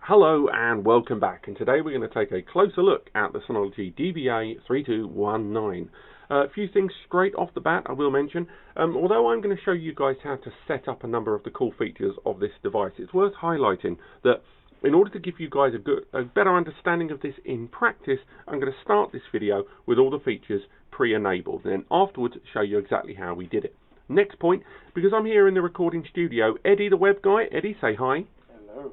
Hello and welcome back, and today we're going to take a closer look at the Synology DVA3219. A few things straight off the bat I will mention. Although I'm going to show you guys how to set up a number of the cool features of this device, it's worth highlighting that in order to give you guys a better understanding of this in practice, I'm going to start this video with all the features pre-enabled, and then afterwards show you exactly how we did it. Next point, because I'm here in the recording studio, Eddie the web guy, Eddie, say hi. Hello.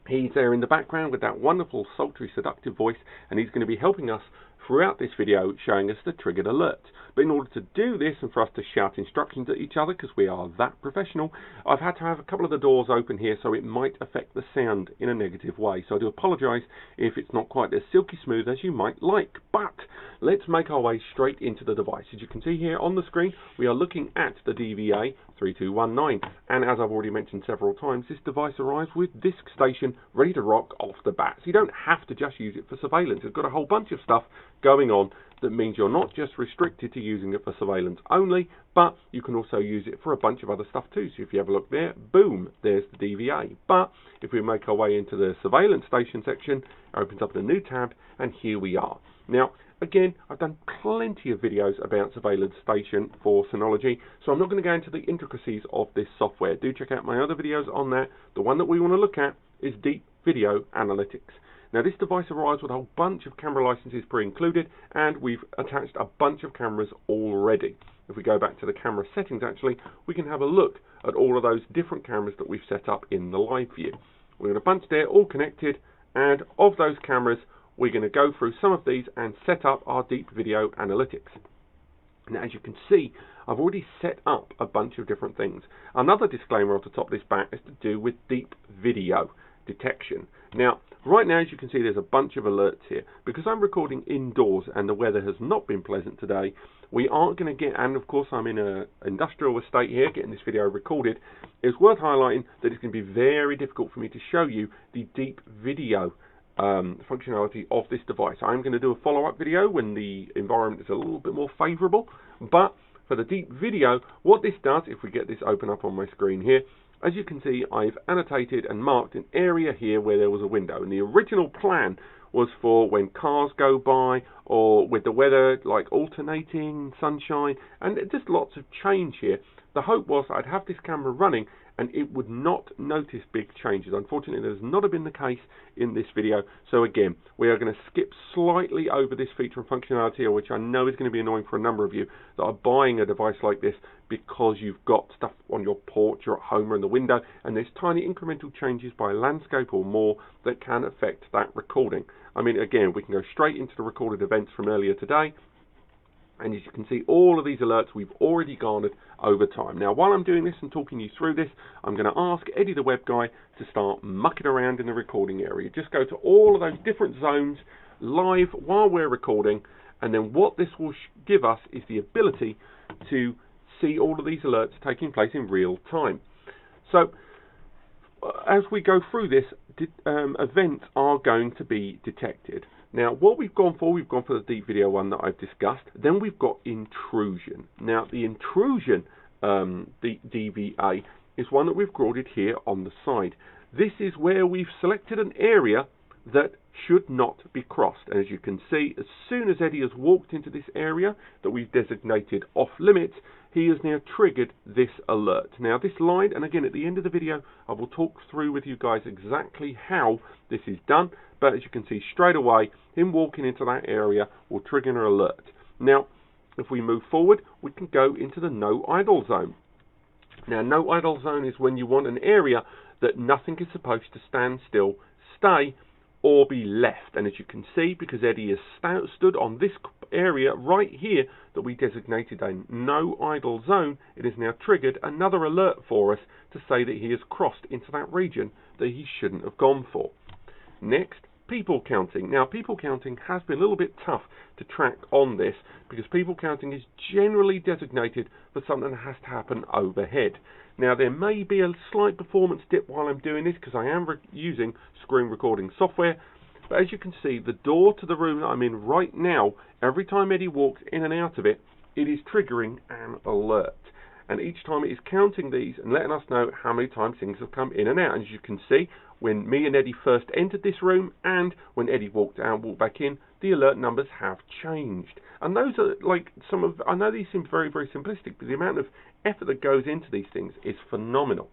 He's there in the background with that wonderful, sultry, seductive voice, and he's going to be helping us throughout this video, showing us the triggered alert. But in order to do this, and for us to shout instructions at each other, because we are that professional, I've had to have a couple of the doors open here, so it might affect the sound in a negative way. So I do apologise if it's not quite as silky smooth as you might like. But let's make our way straight into the device. As you can see here on the screen, we are looking at the DVA3219. And as I've already mentioned several times, this device arrives with disk station ready to rock off the bat. So you don't have to just use it for surveillance. It's got a whole bunch of stuff going on that means you're not just restricted to using it for surveillance only, but you can also use it for a bunch of other stuff too. So if you have a look there, boom, there's the DVA. But if we make our way into the surveillance station section, it opens up a new tab, and here we are. Now, again, I've done plenty of videos about surveillance station for Synology, so I'm not going to go into the intricacies of this software. Do check out my other videos on that. The one that we want to look at is Deep Video Analytics. Now, this device arrives with a whole bunch of camera licenses pre-included, and we've attached a bunch of cameras already. If we go back to the camera settings, actually, we can have a look at all of those different cameras that we've set up in the live view. We've got a bunch there, all connected, and of those cameras, we're going to go through some of these and set up our Deep Video Analytics. Now, as you can see, I've already set up a bunch of different things. Another disclaimer off the top of this bat is to do with deep video detection. Now, right now, as you can see, there's a bunch of alerts here. Because I'm recording indoors and the weather has not been pleasant today, we aren't going to get, and of course I'm in an industrial estate here getting this video recorded, it's worth highlighting that it's going to be very difficult for me to show you the deep video functionality of this device. I'm going to do a follow-up video when the environment is a little bit more favourable, but for the deep video, what this does, if we get this open up on my screen here, as you can see, I've annotated and marked an area here where there was a window, and the original plan was for when cars go by, or with the weather like alternating, sunshine, and just lots of change here. The hope was I'd have this camera running and it would not notice big changes. Unfortunately, that has not been the case in this video. So again, we are going to skip slightly over this feature and functionality, which I know is going to be annoying for a number of you that are buying a device like this because you've got stuff on your porch or at home or in the window, and there's tiny incremental changes by landscape or more that can affect that recording. I mean, again, we can go straight into the recorded events from earlier today. And as you can see, all of these alerts we've already garnered over time. Now, while I'm doing this and talking you through this, I'm going to ask Eddie the web guy to start mucking around in the recording area. Just go to all of those different zones live while we're recording, and then what this will give us is the ability to see all of these alerts taking place in real time. So, as we go through this, events are going to be detected. Now, what we've gone for the deep video one that I've discussed. Then we've got intrusion. Now, the intrusion the DVA is one that we've recorded here on the side. This is where we've selected an area that should not be crossed. And as you can see, as soon as Eddie has walked into this area that we've designated off limits, he has now triggered this alert. Now, this line, and again at the end of the video, I will talk through with you guys exactly how this is done. But as you can see straight away, him walking into that area will trigger an alert. Now, if we move forward, we can go into the no idle zone. Now, no idle zone is when you want an area that nothing is supposed to stand still, stay, or be left. And as you can see, because Eddie has stood on this area right here that we designated a no idle zone, it has now triggered another alert for us to say that he has crossed into that region that he shouldn't have gone for. Next, people counting. Now, people counting has been a little bit tough to track on this because people counting is generally designated for something that has to happen overhead. Now, there may be a slight performance dip while I'm doing this because I am using screen recording software. But as you can see, the door to the room that I'm in right now, every time Eddie walks in and out of it, it is triggering an alert. and each time it is counting these and letting us know how many times things have come in and out. And as you can see, when me and Eddie first entered this room and when Eddie walked out and walked back in, the alert numbers have changed. And those are like some of, I know these seem very, very simplistic, but the amount of effort that goes into these things is phenomenal.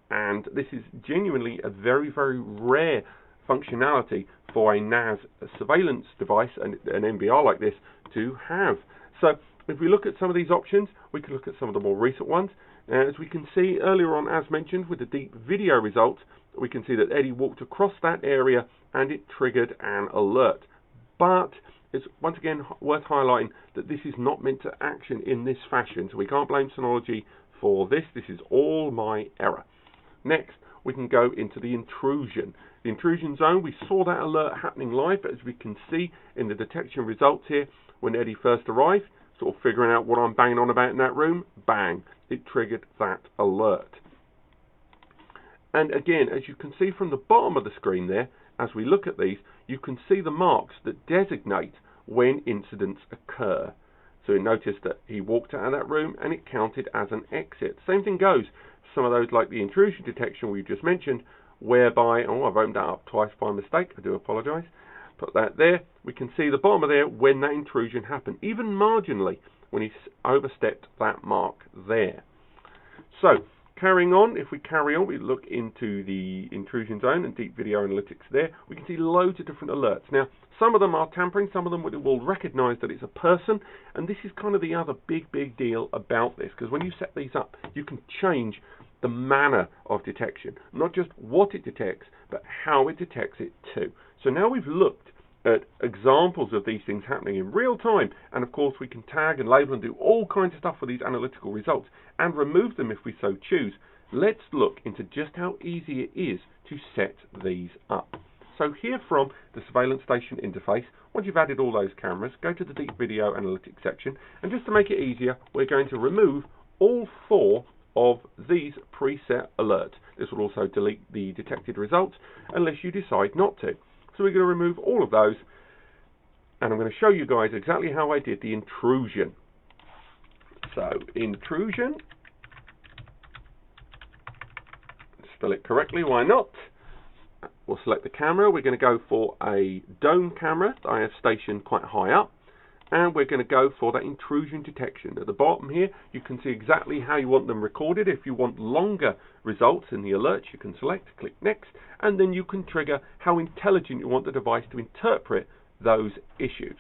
And this is genuinely a very, very rare functionality for a NAS surveillance device, and an NVR like this, to have. So if we look at some of these options, we can look at some of the more recent ones. As we can see earlier on, as mentioned, with the deep video results, we can see that Eddie walked across that area and it triggered an alert. But it's once again worth highlighting that this is not meant to action in this fashion, so we can't blame Synology for this. This is all my error. Next, we can go into the intrusion. The intrusion zone, we saw that alert happening live, as we can see in the detection results here. When Eddie first arrived, sort of figuring out what I'm banging on about in that room, bang, it triggered that alert. And again, as you can see from the bottom of the screen there, as we look at these, you can see the marks that designate when incidents occur. So you notice that he walked out of that room and it counted as an exit. Same thing goes for some of those like the intrusion detection we just mentioned, whereby, oh, I've opened that up twice by mistake, I do apologise. Put that there. We can see the bottom of there when that intrusion happened, even marginally, when he overstepped that mark there. So, carrying on, if we carry on, we look into the intrusion zone and deep video analytics there, we can see loads of different alerts. Now, some of them are tampering, some of them will recognise that it's a person, and this is kind of the other big deal about this, because when you set these up, you can change the manner of detection, not just what it detects, but how it detects it too. So now we've looked at examples of these things happening in real time, and of course we can tag and label and do all kinds of stuff with these analytical results and remove them if we so choose. Let's look into just how easy it is to set these up. So here from the surveillance station interface, once you've added all those cameras, go to the deep video analytics section, and just to make it easier, we're going to remove all 4 of these preset alerts. This will also delete the detected results unless you decide not to. So we're going to remove all of those, and I'm going to show you guys exactly how I did the intrusion. So intrusion, spell it correctly, why not? We'll select the camera. We're going to go for a dome camera that I have stationed quite high up, and we're going to go for that intrusion detection. At the bottom here, you can see exactly how you want them recorded. If you want longer results in the alerts, you can select, click next, and then you can trigger how intelligent you want the device to interpret those issues.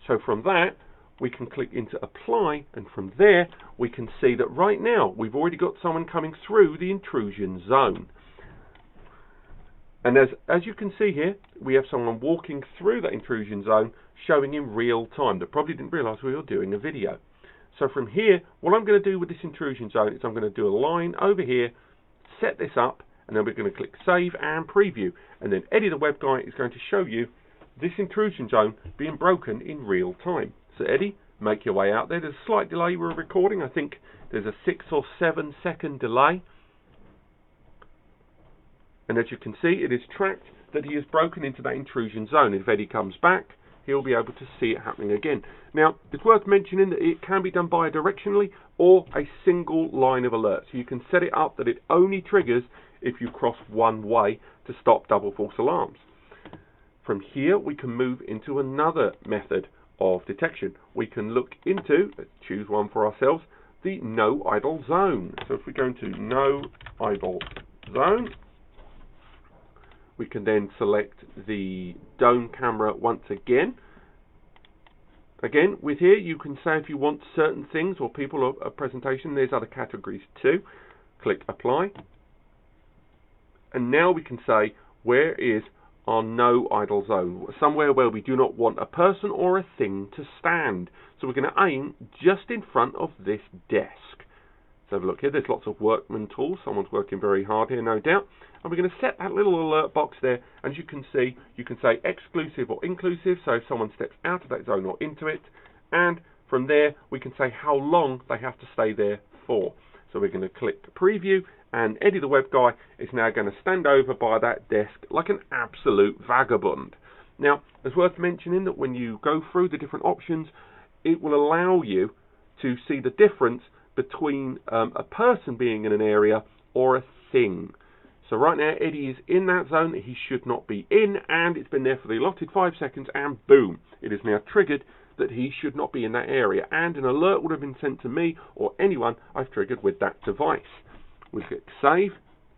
So from that, we can click into apply, and from there, we can see that right now, we've already got someone coming through the intrusion zone. And as you can see here, we have someone walking through that intrusion zone, showing in real time. They probably didn't realise we were doing a video. So from here, what I'm going to do with this intrusion zone is I'm going to do a line over here, set this up, and then we're going to click save and preview. And then Eddie the web guy is going to show you this intrusion zone being broken in real time. So Eddie, make your way out there. There's a slight delay we're recording. I think there's a 6 or 7 second delay. And as you can see, it is tracked that he has broken into that intrusion zone. If Eddie comes back, he'll be able to see it happening again. Now, it's worth mentioning that it can be done bidirectionally or a single line of alert. So you can set it up that it only triggers if you cross one way to stop double false alarms. From here, we can move into another method of detection. We can look into, let's choose one for ourselves, the no idle zone. So if we go into no idle zone, we can then select the dome camera once again. Again, with here, you can say if you want certain things or people or a presentation, there's other categories too. Click apply. And now we can say, where is our no idle zone? Somewhere where we do not want a person or a thing to stand. So we're going to aim just in front of this desk. Let's have a look here. There's lots of workman tools. Someone's working very hard here, no doubt. And we're going to set that little alert box there. And as you can see, you can say exclusive or inclusive. So if someone steps out of that zone or into it. And from there, we can say how long they have to stay there for. So we're going to click preview. And Eddie the web guy is now going to stand over by that desk like an absolute vagabond. Now, it's worth mentioning that when you go through the different options, it will allow you to see the difference between a person being in an area or a thing. So right now Eddie is in that zone that he should not be in, and it's been there for the allotted 5 seconds, and boom, it is now triggered that he should not be in that area, and an alert would have been sent to me or anyone I've triggered with that device. We click save,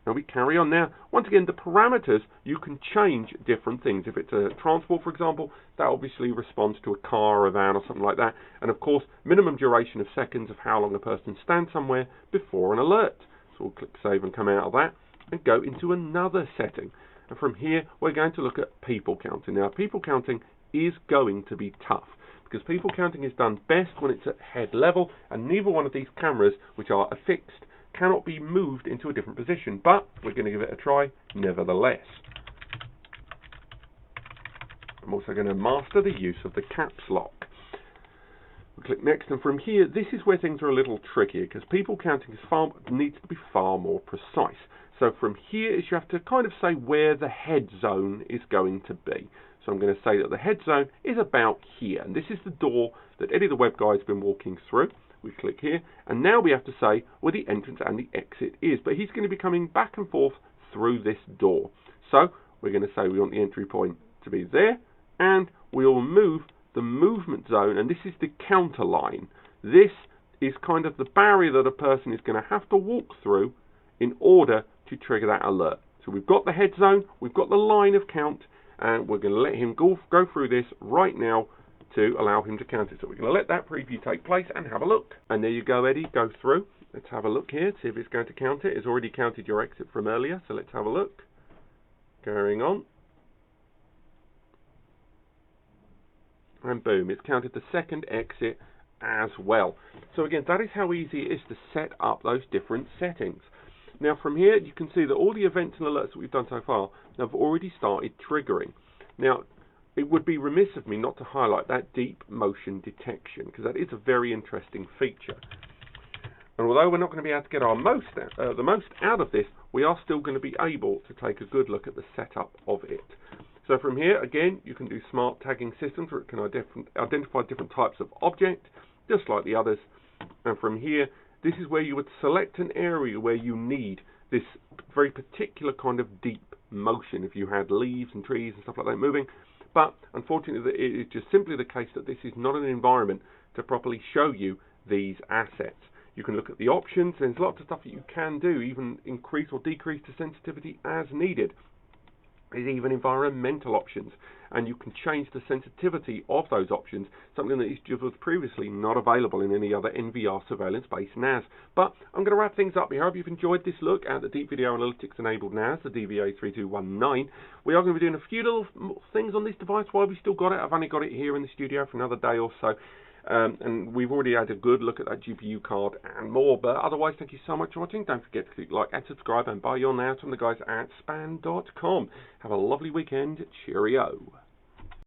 and we carry on. Now, once again, the parameters, you can change different things. If it's a transport, for example, that obviously responds to a car or a van or something like that, and of course, minimum duration of seconds of how long a person stands somewhere before an alert. So we'll click save and come out of that, and go into another setting. And from here, we're going to look at people counting. Now, people counting is going to be tough, because people counting is done best when it's at head level, and neither one of these cameras, which are affixed, cannot be moved into a different position. But we're going to give it a try nevertheless. I'm also going to master the use of the caps lock. We click next, and from here, this is where things are a little trickier, because people counting needs to be far more precise. So from here is you have to kind of say where the head zone is going to be. So I'm going to say that the head zone is about here, and this is the door that Eddie the Web Guy has been walking through. We click here, and now we have to say where the entrance and the exit is, but he's going to be coming back and forth through this door. So we're going to say we want the entry point to be there, and we'll move the movement zone, and this is the counter line. This is kind of the barrier that a person is going to have to walk through in order to trigger that alert. So we've got the head zone, we've got the line of count, and we're going to let him go through this right now to allow him to count it. So we're going to let that preview take place and have a look. And there you go, Eddie, go through. Let's have a look here, see if it's going to count it. It's already counted your exit from earlier, so let's have a look. Carrying on. And boom, it's counted the second exit as well. So again, that is how easy it is to set up those different settings. Now from here, you can see that all the events and alerts that we've done so far have already started triggering. Now, it would be remiss of me not to highlight that deep motion detection, because that is a very interesting feature. And although we're not going to be able to get our the most out of this, we are still going to be able to take a good look at the setup of it. So from here, again, you can do smart tagging systems where it can identify different types of object, just like the others. And from here, this is where you would select an area where you need this very particular kind of deep motion, if you had leaves and trees and stuff like that moving. But unfortunately, it is just simply the case that this is not an environment to properly show you these assets. You can look at the options. There's lots of stuff that you can do, even increase or decrease the sensitivity as needed. There's even environmental options, and you can change the sensitivity of those options, something that was previously not available in any other NVR surveillance-based NAS. But I'm going to wrap things up here. I hope you've enjoyed this look at the Deep Video Analytics enabled NAS, the DVA3219. We are going to be doing a few little things on this device while we've still got it. I've only got it here in the studio for another day or so. And we've already had a good look at that GPU card and more. But otherwise, thank you so much for watching. Don't forget to click like and subscribe, and buy your NAS from the guys at span.com. Have a lovely weekend. Cheerio.